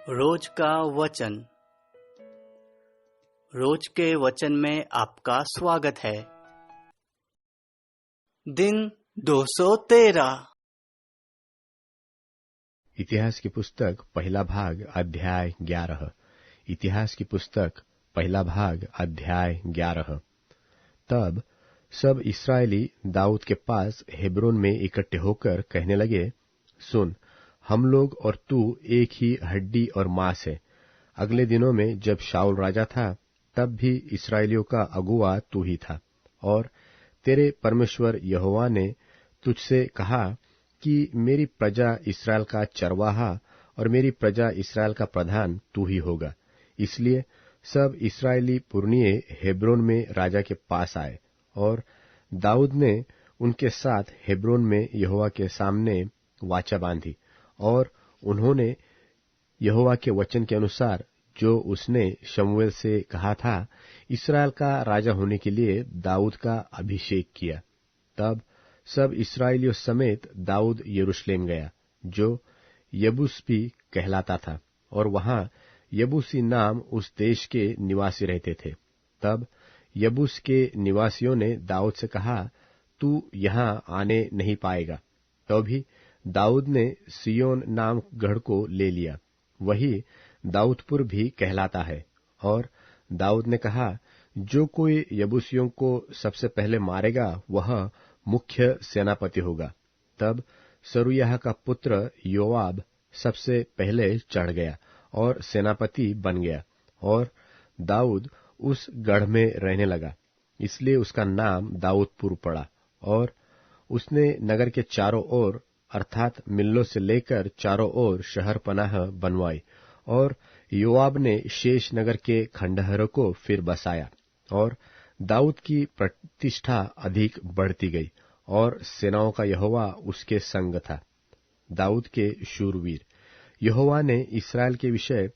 रोज का वचन। रोज के वचन में आपका स्वागत है। दिन 213। इतिहास की पुस्तक पहला भाग अध्याय 11। इतिहास की पुस्तक पहला भाग अध्याय 11। तब सब इस्राएली दाऊद के पास हेब्रोन में इकट्ठे होकर कहने लगे, सुन, हम लोग और तू एक ही हड्डी और मांस है। अगले दिनों में जब शाऊल राजा था, तब भी इस्राएलियों का अगुआ तू ही था, और तेरे परमेश्वर यहोवा ने तुझसे कहा कि मेरी प्रजा इस्राएल का चरवाहा और मेरी प्रजा इस्राएल का प्रधान तू ही होगा। इसलिए सब इस्राएली पुरनिये हेब्रोन में राजा के पास आए, और दाऊद ने उनके साथ हेब्रोन में यहोवा के सामने वाचा बांधी, और उन्होंने यहोवा के वचन के अनुसार जो उसने शमूएल से कहा था, इस्राएल का राजा होने के लिए दाऊद का अभिषेक किया। तब सब इस्राएलियों समेत दाऊद यरूशलेम गया, जो यबूस भी कहलाता था, और वहां यबूसी नाम उस देश के निवासी रहते थे। तब यबूस के निवासियों ने दाऊद से कहा, तू यहां आने नहीं पाएगा। तो भी दाऊद ने सिय्योन नाम गढ़ को ले लिया, वही दाऊदपुर भी कहलाता है। और दाऊद ने कहा, जो कोई यबूसियों को सबसे पहले मारेगा वह मुख्य सेनापति होगा। तब सरूयाह का पुत्र योआब सबसे पहले चढ़ गया और सेनापति बन गया, और दाऊद उस गढ़ में रहने लगा, इसलिए उसका नाम दाऊदपुर पड़ा। और उसने नगर के चारों ओर अर्थात मिल्लो से लेकर चारों ओर शहर पनाह बनवाई, और योआब ने शेष नगर के खंडहरों को फिर बसाया, और दाऊद की प्रतिष्ठा अधिक बढ़ती गई, और सेनाओं का यहोवा उसके संग था। दाऊद के शूरवीर। यहोवा ने इस्राएल के विषय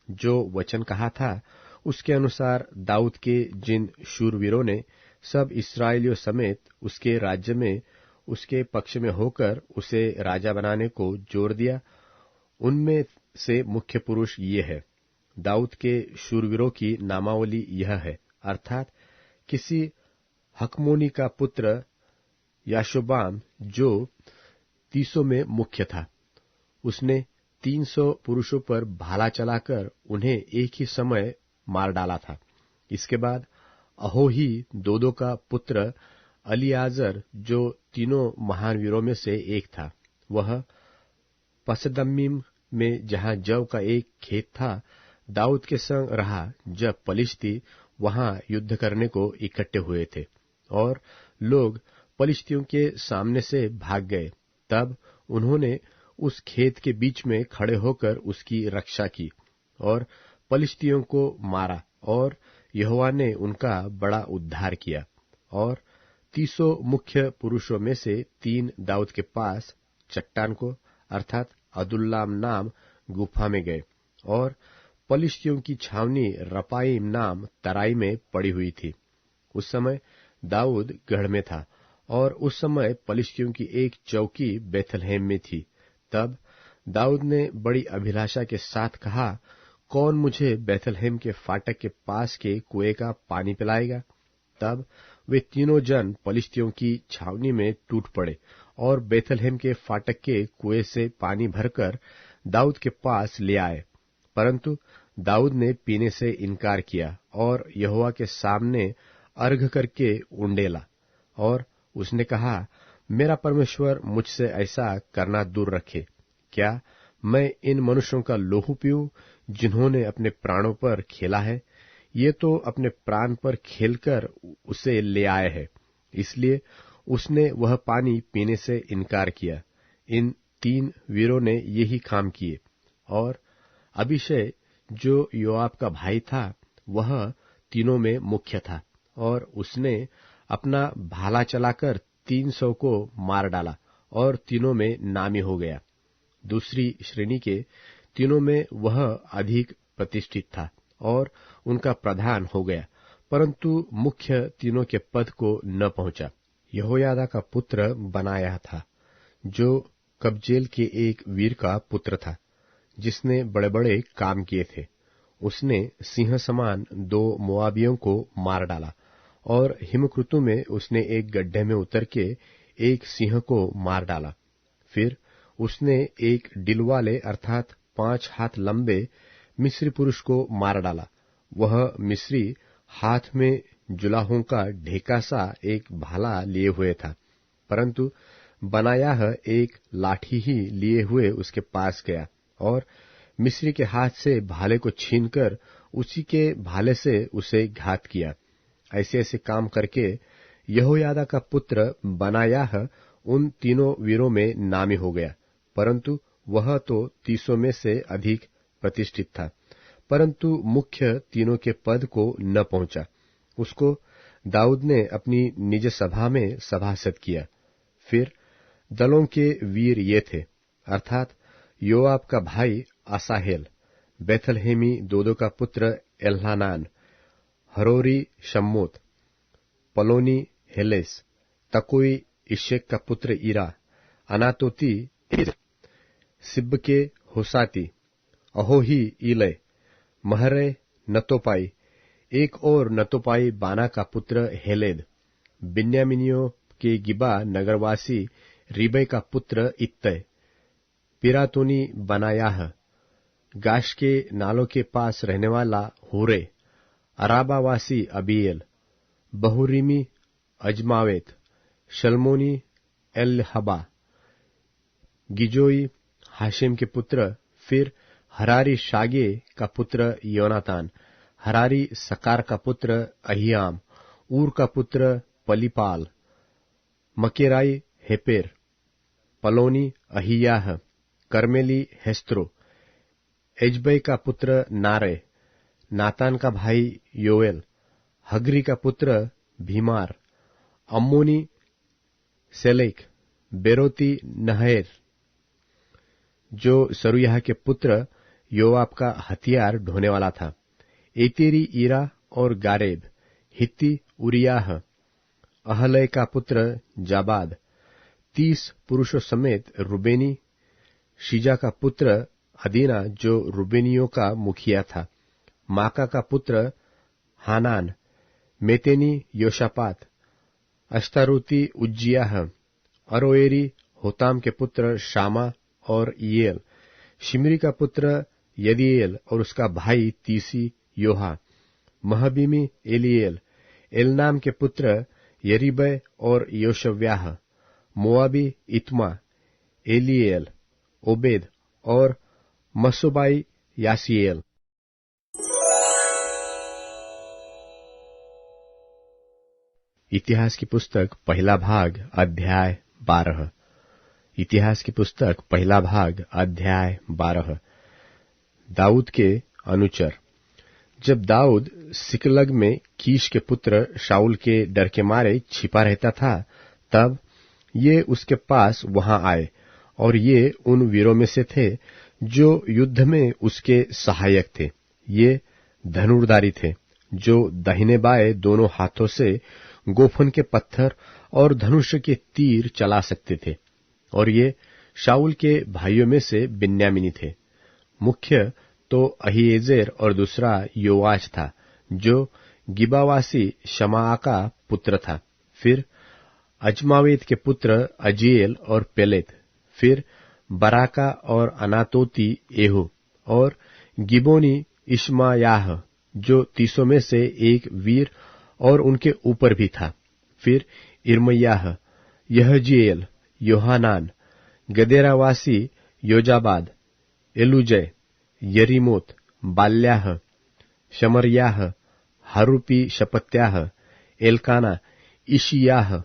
जो वचन कहा था, उसके अनुसार दाऊद के जिन शूरवीरों ने सब इस्राएलियों समेत उसके राज्य में उसके पक्ष में होकर उसे राजा बनाने को जोर दिया, उनमें से मुख्य पुरुष ये है। दाऊद के शूरवीरों की नामावली यह है, अर्थात किसी हकमोनी का पुत्र याशोबाम जो 300 में मुख्य था। उसने 300 पुरुषों पर भाला चलाकर उन्हें एक ही समय मार डाला था। इसके बाद अहोही दोदो का पुत्र अलियाजर जो तीनों महान वीरों में से एक था, वह पसदम्मीम में जहां जव का एक खेत था, दाऊद के संग रहा जब पलिश्ती वहां युद्ध करने को इकट्ठे हुए थे, और लोग पलिश्तियों के सामने से भाग गए। तब उन्होंने उस खेत के बीच में खड़े होकर उसकी रक्षा की और पलिश्तियों को मारा, और यहोवा ने उनका बड़ा उद्धार किया। और 300 मुख्य पुरुषों में से 3 दाऊद के पास चट्टान को अर्थात अदुल्लाम नाम गुफा में गए, और पलिश्तियों की छावनी रपाईम नाम तराई में पड़ी हुई थी। उस समय दाऊद गढ़ में था, और उस समय पलिश्तियों की एक चौकी बेथलहेम में थी। तब दाऊद ने बड़ी अभिलाषा के साथ कहा, कौन मुझे बेथलहेम के फाटक के पास के कुएं का पानी पिलाएगा? तब वे तीनों जन पलिश्तियों की छावनी में टूट पड़े, और बेथलहेम के फाटक के कुएं से पानी भरकर दाऊद के पास ले आए। परंतु दाऊद ने पीने से इनकार किया, और यहोवा के सामने अर्घ करके उंडेला, और उसने कहा, मेरा परमेश्वर मुझसे ऐसा करना दूर रखे। क्या मैं इन मनुष्यों का लोहू पीऊं, जिन्होंने अपने प्राणों पर खेला है? ये तो अपने प्राण पर खेलकर उसे ले आए हैं। इसलिए उसने वह पानी पीने से इनकार किया। इन 3 वीरों ने यही काम किए। और अबीशै जो योआब का भाई था, वह तीनों में मुख्य था, और उसने अपना भाला चलाकर 300 को मार डाला, और तीनों में नामी हो गया। दूसरी श्रेणी के तीनों में वह अधिक प्रतिष्ठित था, और उनका प्रधान हो गया, परंतु मुख्य तीनों के पद को न पहुंचा। यहोयादा का पुत्र बनाया था, जो कबजेल के एक वीर का पुत्र था, जिसने बड़े बड़े काम किए थे। उसने सिंह समान 2 मोआबियों को मार डाला, और हिमकृतु में उसने एक गड्ढे में उतर के एक सिंह को मार डाला। फिर उसने एक डिलवाले अर्थात 5 हाथ लंबे मिस्री पुरुष को मार डाला। वह मिस्री हाथ में जुलाहों का ढेका सा एक भाला लिए हुए था, परंतु बनायाह एक लाठी ही लिए हुए उसके पास गया और मिस्री के हाथ से भाले को छीनकर उसी के भाले से उसे घात किया। ऐसे ऐसे काम करके यहोयादा का पुत्र बनायाह उन तीनों वीरों में नामी हो गया, परंतु वह तो 300 में से अधिक प्रतिष्ठित था, परंतु मुख्य तीनों के पद को न पहुंचा। उसको दाऊद ने अपनी निज सभा में सभासद किया। फिर दलों के वीर ये थे, अर्थात योआब का भाई असाहेल, बेथलहेमी दोदो का पुत्र एल्हानान, हरोरी शम्मोत, पलोनी हेलेस, तकोई इशेक का पुत्र ईरा, अनातोती सिब्बके होसाती, अहोही ईले, महरे नतोपाई, एक और नतोपाई बाना का पुत्र हेलेद, बिन्यामिनियों के गिबा नगरवासी रिबै का पुत्र इत्तै, पिरातोनी बनायाह, गाश के नालों के पास रहने वाला होरे, अराबावासी अबीएल, बहुरीमी अजमावेत, शलमोनी एलहबा, गिजोई हाशिम के पुत्र। फिर हरारी शागे का पुत्र योनातान, हरारी सकार का पुत्र अहियाम, ऊर का पुत्र पलीपाल, मकेराई हेपेर, पलोनी अहियाह, कर्मेली हेस्त्रो, एजबै का पुत्र नारे, नातान का भाई योएल, हगरी का पुत्र भीमार, अम्मोनी सेलेक, बेरोती नहर, जो सरुयाह के पुत्र योआब का हथियार ढोने वाला था, एतेरी ईरा और गारेब, हित्ती उरियाह, अहलय का पुत्र जाबाद, 30 पुरुषों समेत रुबेनी, शीजा का पुत्र अदीना जो रुबेनियों का मुखिया था, माका का पुत्र हानान, मेतेनी योशापात, अश्तारोती उज्जियाह, अरोएरी होताम के पुत्र शामा और ईएल, शिमरी का पुत्र यदीएल और उसका भाई तीसी योहा, महबीमी एलिएल, एलनाम के पुत्र यरीबै और योशव्याह, मोआबी इत्मा, एलिएल, ओबेद और मसोबाई यासीएल। इतिहास की पुस्तक पहला भाग अध्याय 12। इतिहास की पुस्तक पहला भाग अध्याय 12। दाऊद के अनुचर। जब दाऊद सिकलग में कीश के पुत्र शाऊल के डर के मारे छिपा रहता था, तब ये उसके पास वहां आए, और ये उन वीरों में से थे जो युद्ध में उसके सहायक थे। ये धनुर्धारी थे, जो दाहिने बाएं दोनों हाथों से गोफन के पत्थर और धनुष के तीर चला सकते थे, और ये शाऊल के भाइयों में से बिन्यामीनी थे। मुख्य तो अहीएजेर और दूसरा योआश था, जो गिबावासी शमाआ का पुत्र था। फिर अजमावेत के पुत्र अजीएल और पेलेत, फिर बराका और अनातोती एहू, और गिबोनी इश्मायाह, जो 30 में से एक वीर और उनके ऊपर भी था। फिर इर्मयाह, यहजीएल, योहानान, गदेरावासी योजाबाद, एलुजय, यरीमोत, बाल्याह, शमरयाह, हारूपी शपत्याह, एलकाना, इशियाह,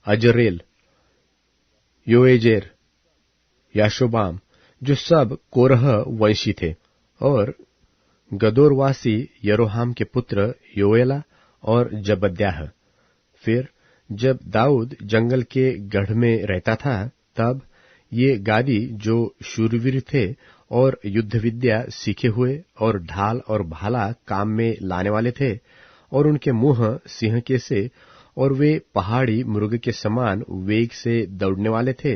अजरेल, योएजेर, याशोबाम, जो सब कोरह वंशी थे, और गदोरवासी यरोहाम के पुत्र योएला और जबद्याह। फिर जब दाऊद जंगल के गढ़ में रहता था, तब ये गादी जो शूरवीर थे और युद्ध विद्या सीखे हुए और ढाल और भाला काम में लाने वाले थे, और उनके मुंह सिंह के से और वे पहाड़ी मृग के समान वेग से दौड़ने वाले थे,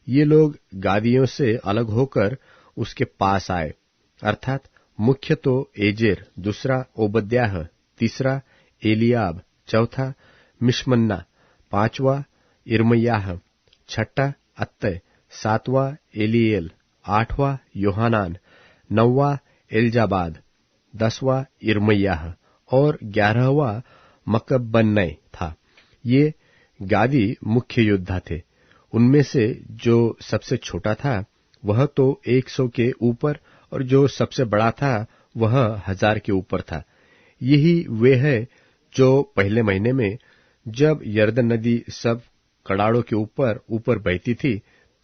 ये लोग गादियों से अलग होकर उसके पास आए अर्थात मुख्य तो एजेर, दूसरा ओबद्याह, तीसरा एलियाब, चौथा मिशमन्ना, पांचवा इर्मयाह, छठा अत्तय, सातवां एलिएल, आठवां योहानान, नौवां एलजाबाद, 10वां इर्मयाह और 11वां मकबन्नै था। ये गादी मुख्य योद्धा थे। उनमें से जो सबसे छोटा था वह तो 100 के ऊपर और जो सबसे बड़ा था वह 1000 के ऊपर था। यही वे है जो पहले महीने में जब यरदन नदी सब कड़ाड़ों के ऊपर ऊपर बहती थी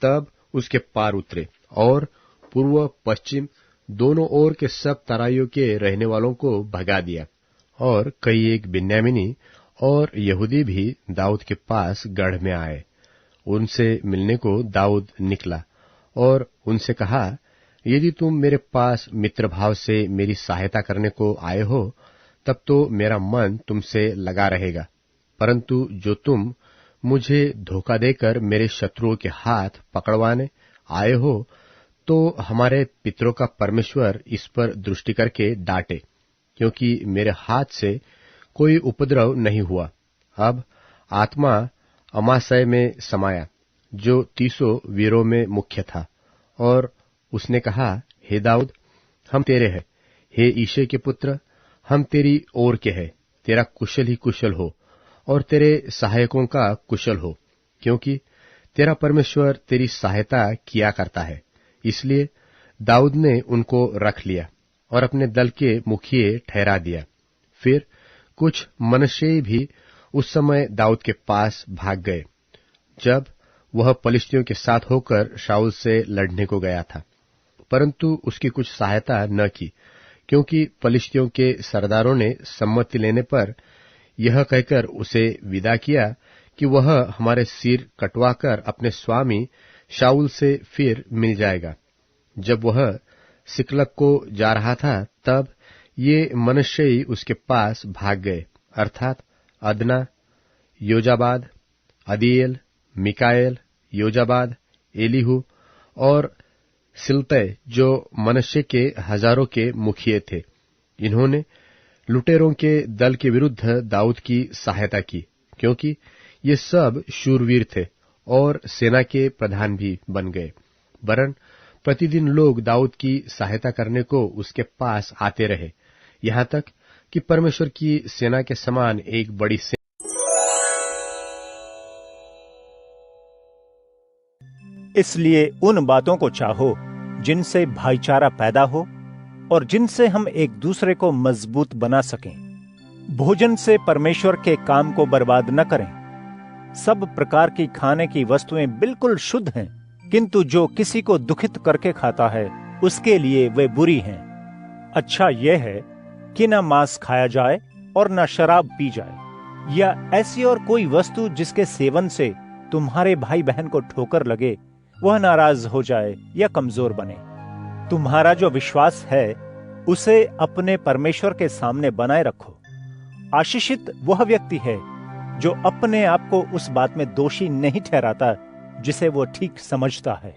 तब उसके पार उतरे और पूर्व पश्चिम दोनों ओर के सब तराइयों के रहने वालों को भगा दिया। और कई एक बिन्यामीनी और यहूदी भी दाऊद के पास गढ़ में आए। उनसे मिलने को दाऊद निकला और उनसे कहा, यदि तुम मेरे पास मित्रभाव से मेरी सहायता करने को आए हो तब तो मेरा मन तुमसे लगा रहेगा, परंतु जो तुम मुझे धोखा देकर मेरे शत्रुओं के हाथ पकड़वाने आए हो तो हमारे पितरों का परमेश्वर इस पर दृष्टि करके डांटे, क्योंकि मेरे हाथ से कोई उपद्रव नहीं हुआ। अब आत्मा अमासय में समाया जो 300 वीरों में मुख्य था, और उसने कहा, हे दाऊद, हम तेरे हैं। हे ईशे के पुत्र, हम तेरी ओर के हैं। तेरा कुशल ही कुशल हो और तेरे सहायकों का कुशल हो, क्योंकि तेरा परमेश्वर तेरी सहायता किया करता है। इसलिए दाऊद ने उनको रख लिया और अपने दल के मुखिए ठहरा दिया। फिर कुछ मनश्शेई भी उस समय दाऊद के पास भाग गए जब वह पलिश्तियों के साथ होकर शाऊल से लड़ने को गया था, परंतु उसकी कुछ सहायता न की, क्योंकि पलिश्तियों के सरदारों ने सम्मति लेने पर यह कहकर उसे विदा किया कि वह हमारे सिर कटवाकर अपने स्वामी शाऊल से फिर मिल जाएगा। जब वह सिकलग को जा रहा था तब ये मनश्शेई उसके पास भाग गए, अर्थात अदना, योजाबाद, अदीएल, मिकाएल, योजाबाद, एलीहू और सिल्तै, जो मनश्शे के हजारों के मुखिए थे। इन्होंने लुटेरों के दल के विरुद्ध दाऊद की सहायता की, क्योंकि ये सब शूरवीर थे और सेना के प्रधान भी बन गए। वरन प्रतिदिन लोग दाऊद की सहायता करने को उसके पास आते रहे, यहाँ तक कि परमेश्वर की सेना के समान एक बड़ी सेना। इसलिए उन बातों को चाहो जिनसे भाईचारा पैदा हो और जिनसे हम एक दूसरे को मजबूत बना सकें। भोजन से परमेश्वर के काम को बर्बाद न करें। सब प्रकार की खाने की वस्तुएं बिल्कुल शुद्ध हैं, किंतु जो किसी को दुखित करके खाता है उसके लिए वे बुरी हैं। अच्छा यह है कि न मांस खाया जाए और न शराब पी जाए, या ऐसी और कोई वस्तु जिसके सेवन से तुम्हारे भाई बहन को ठोकर लगे, वह नाराज हो जाए या कमजोर बने। तुम्हारा जो विश्वास है उसे अपने परमेश्वर के सामने बनाए रखो। आशीषित वह व्यक्ति है जो अपने आप को उस बात में दोषी नहीं ठहराता जिसे वो ठीक समझता है।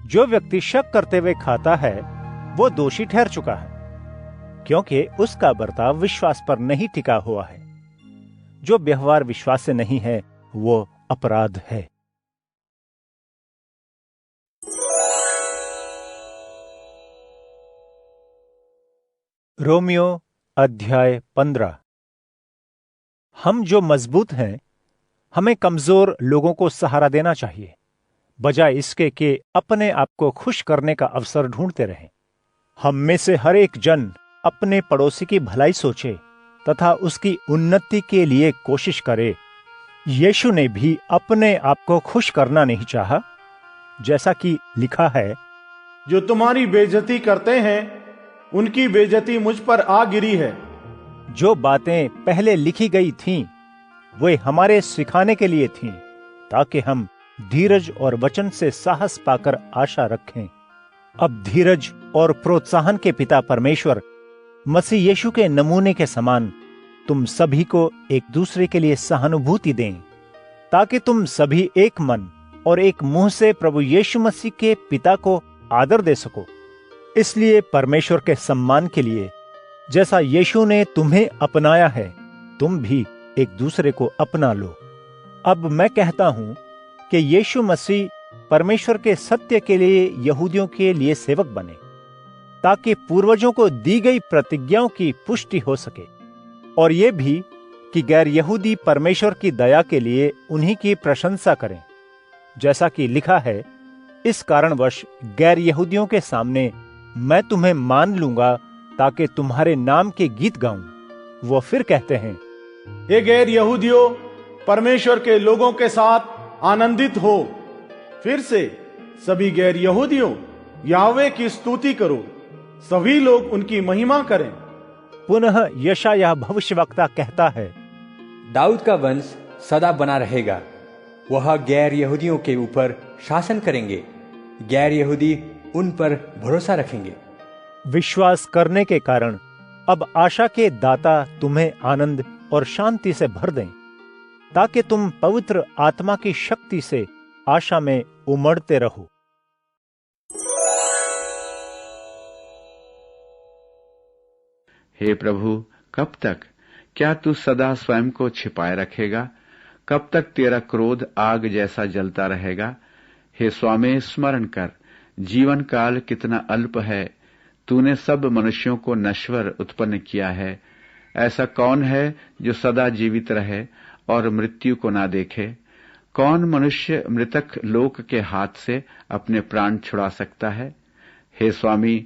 जो व्यक्ति शक करते हुए खाता है वो दोषी ठहर चुका है, क्योंकि उसका बर्ताव विश्वास पर नहीं टिका हुआ है। जो व्यवहार विश्वास से नहीं है वो अपराध है। रोमियो अध्याय 15। हम जो मजबूत हैं, हमें कमजोर लोगों को सहारा देना चाहिए, बजाय इसके कि अपने आप को खुश करने का अवसर ढूंढते रहें। हम में से हर एक जन अपने पड़ोसी की भलाई सोचे तथा उसकी उन्नति के लिए कोशिश करे। यीशु ने भी अपने आप को खुश करना नहीं चाहा, जैसा कि लिखा है, जो तुम्हारी बेइज्जती करते हैं उनकी बेइज्जती मुझ पर आ गिरी है। जो बातें पहले लिखी गई थीं, वे हमारे सिखाने के लिए थीं, ताकि हम धीरज और वचन से साहस पाकर आशा रखें। अब धीरज और प्रोत्साहन के पिता परमेश्वर मसीह यीशु के नमूने के समान तुम सभी को एक दूसरे के लिए सहानुभूति दें, ताकि तुम सभी एक मन और एक मुंह से प्रभु यीशु मसीह के पिता को आदर दे सको। इसलिए परमेश्वर के सम्मान के लिए जैसा यीशु ने तुम्हें अपनाया है, तुम भी एक दूसरे को अपना लो। अब मैं कहता हूं कि यीशु मसीह परमेश्वर के सत्य के लिए यहूदियों के लिए सेवक बने, ताकि पूर्वजों को दी गई प्रतिज्ञाओं की पुष्टि हो सके, और ये भी कि गैर यहूदी परमेश्वर की दया के लिए उन्हीं की प्रशंसा करें। जैसा कि लिखा है, इस कारणवश गैर यहूदियों के सामने मैं तुम्हें मान लूंगा ताकि तुम्हारे नाम के गीत गाऊं। वो फिर कहते हैं, हे गैर यहूदियों, परमेश्वर के लोगों के साथ आनंदित हो। फिर से सभी गैर यहूदियों, याहवे की स्तुति करो, सभी लोग उनकी महिमा करें। पुनः यशायाह भविष्यवक्ता कहता है, दाऊद का वंश सदा बना रहेगा, वह गैर यहूदियों के ऊपर शासन करेंगे, गैर यहूदी उन पर भरोसा रखेंगे। विश्वास करने के कारण अब आशा के दाता तुम्हें आनंद और शांति से भर दें, ताकि तुम पवित्र आत्मा की शक्ति से आशा में उमड़ते रहो। हे प्रभु, कब तक? क्या तू सदा स्वयं को छिपाए रखेगा? कब तक तेरा क्रोध आग जैसा जलता रहेगा? हे स्वामी, स्मरण कर, जीवन काल कितना अल्प है। तूने सब मनुष्यों को नश्वर उत्पन्न किया है। ऐसा कौन है जो सदा जीवित रहे और मृत्यु को ना देखे? कौन मनुष्य मृतक लोक के हाथ से अपने प्राण छुड़ा सकता है? हे स्वामी,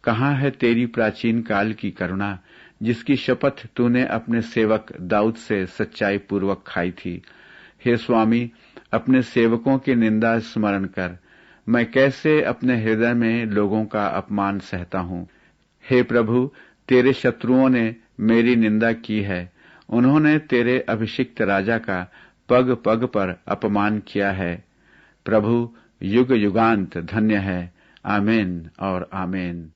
कहाँ है तेरी प्राचीन काल की करुणा, जिसकी शपथ तूने अपने सेवक दाऊद से सच्चाई पूर्वक खाई थी? हे स्वामी, अपने सेवकों की निंदा स्मरण कर। मैं कैसे अपने हृदय में लोगों का अपमान सहता हूँ। हे प्रभु, तेरे शत्रुओं ने मेरी निंदा की है। उन्होंने तेरे अभिषिक्त राजा का पग पग पर अपमान किया है। प्रभु, युग युगांत धन्य है। आमीन और आमीन।